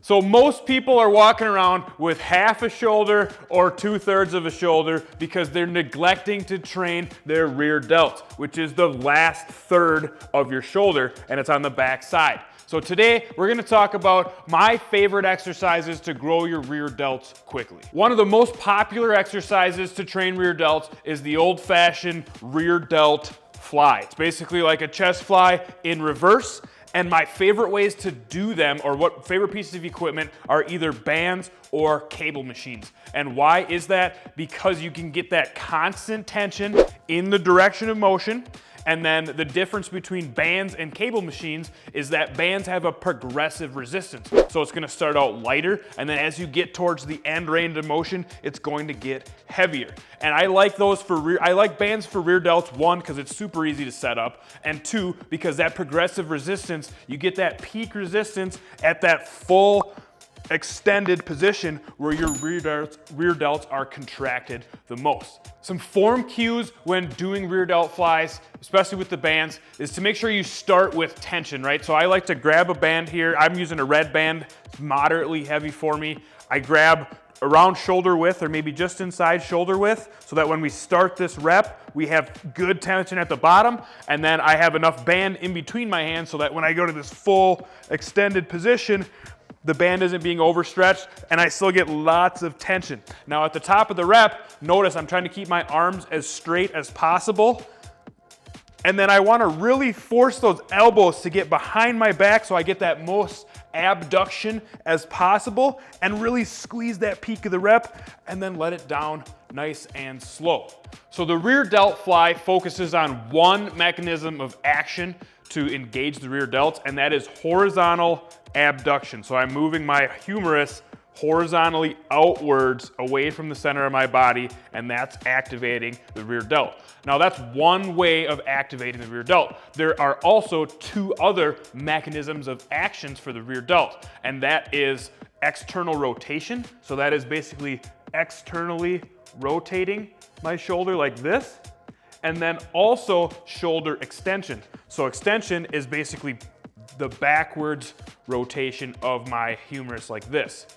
So most people are walking around with half a shoulder or 2/3 of a shoulder because they're neglecting to train their rear delt, which is the last third of your shoulder, and it's on the back side. So today we're going to talk about my favorite exercises to grow your rear delts quickly. One of the most popular exercises to train rear delts is the old-fashioned rear delt fly. It's basically like a chest fly in reverse. And my favorite ways to do them, or what favorite pieces of equipment, are either bands or cable machines. And why is that? Because you can get that constant tension in the direction of motion. And then the difference between bands and cable machines is that bands have a progressive resistance. So it's gonna start out lighter, and then as you get towards the end range of motion, it's going to get heavier. And I like those for I like bands for rear delts, one, because it's super easy to set up, and two, because that progressive resistance, you get that peak resistance at that full extended position where your rear delts are contracted the most. Some form cues when doing rear delt flies, especially with the bands, is to make sure you start with tension, right? So I like to grab a band here. I'm using a red band. It's moderately heavy for me. I grab around shoulder width or maybe just inside shoulder width so that when we start this rep, we have good tension at the bottom, and then I have enough band in between my hands so that when I go to this full extended position, the band isn't being overstretched, and I still get lots of tension. Now at the top of the rep, notice I'm trying to keep my arms as straight as possible, and then I wanna really force those elbows to get behind my back so I get that most abduction as possible, and really squeeze that peak of the rep, and then let it down nice and slow. So the rear delt fly focuses on one mechanism of action to engage the rear delts, and that is horizontal abduction. So I'm moving my humerus horizontally outwards away from the center of my body, and that's activating the rear delt. Now that's one way of activating the rear delt. There are also two other mechanisms of actions for the rear delt, and that is external rotation. So that is basically externally rotating my shoulder like this, and then also shoulder extension. So extension is basically the backwards rotation of my humerus like this,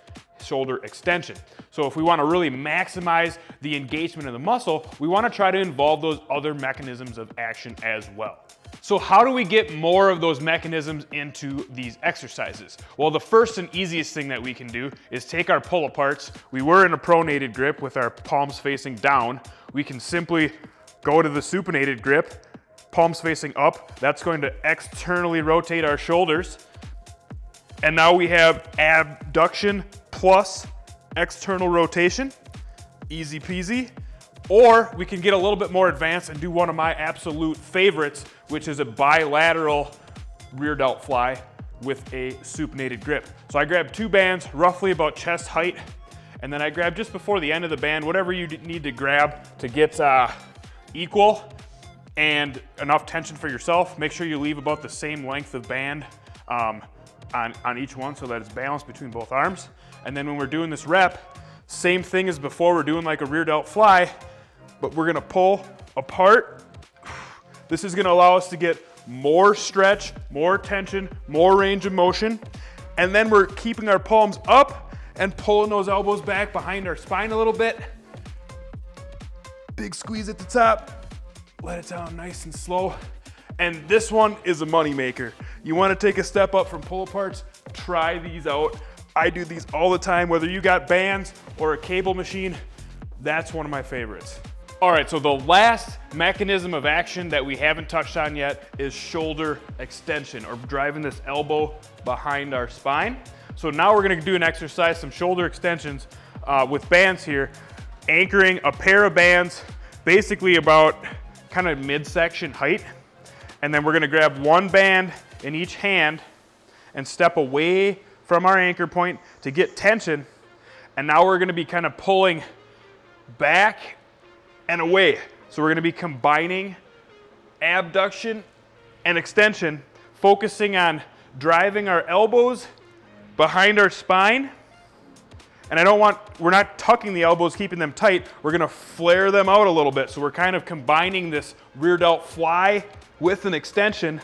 shoulder extension. So if we want to really maximize the engagement of the muscle, we want to try to involve those other mechanisms of action as well. So how do we get more of those mechanisms into these exercises? Well, the first and easiest thing that we can do is take our pull aparts. We were in a pronated grip with our palms facing down. We can simply go to the supinated grip, palms facing up. That's going to externally rotate our shoulders. And now we have abduction plus external rotation. Easy peasy. Or we can get a little bit more advanced and do one of my absolute favorites, which is a bilateral rear delt fly with a supinated grip. So I grab two bands, roughly about chest height, and then I grab just before the end of the band, whatever you need to grab to get equal and enough tension for yourself. Make sure you leave about the same length of band on each one so that it's balanced between both arms. And then when we're doing this rep, same thing as before, we're doing like a rear delt fly, but we're gonna pull apart. This is gonna allow us to get more stretch, more tension, more range of motion. And then we're keeping our palms up and pulling those elbows back behind our spine a little bit. Big squeeze at the top. Let it down nice and slow. And this one is a money maker. You want to take a step up from pull aparts, try these out. I do these all the time, whether you got bands or a cable machine. That's one of my favorites. All right, so the last mechanism of action that we haven't touched on yet is shoulder extension, or driving this elbow behind our spine. So now we're gonna do an exercise, some shoulder extensions with bands here, anchoring a pair of bands, basically about kind of midsection height. And then we're gonna grab one band in each hand and step away from our anchor point to get tension. And now we're gonna be kind of pulling back and away. So we're gonna be combining abduction and extension, focusing on driving our elbows behind our spine. And we're not tucking the elbows, keeping them tight. We're gonna flare them out a little bit. So we're kind of combining this rear delt fly with an extension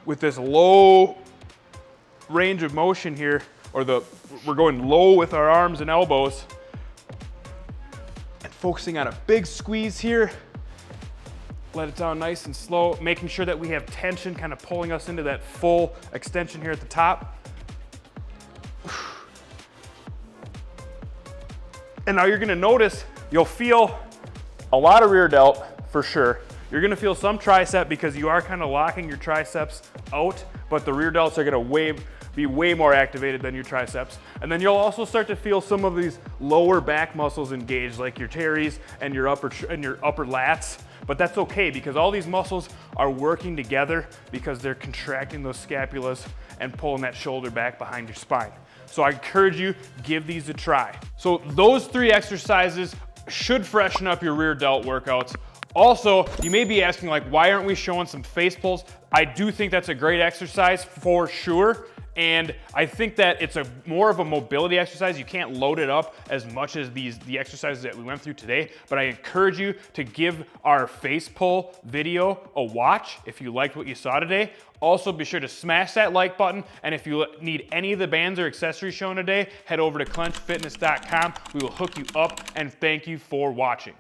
with this low range of motion here or we're going low with our arms and elbows, and focusing on a big squeeze here. Let it down nice and slow, making sure that we have tension kind of pulling us into that full extension here at the top. And now you're gonna notice, you'll feel a lot of rear delt for sure. You're gonna feel some tricep because you are kind of locking your triceps out, but the rear delts are gonna be way more activated than your triceps. And then you'll also start to feel some of these lower back muscles engaged, like your teres and your upper lats. But that's okay because all these muscles are working together because they're contracting those scapulas and pulling that shoulder back behind your spine. So I encourage you, give these a try. So those 3 exercises should freshen up your rear delt workouts. Also, you may be asking, like, why aren't we showing some face pulls? I do think that's a great exercise for sure. And I think that it's more of a mobility exercise. You can't load it up as much as the exercises that we went through today, but I encourage you to give our face pull video a watch if you liked what you saw today. Also, be sure to smash that like button, and if you need any of the bands or accessories shown today, head over to clenchfitness.com. We will hook you up, and thank you for watching.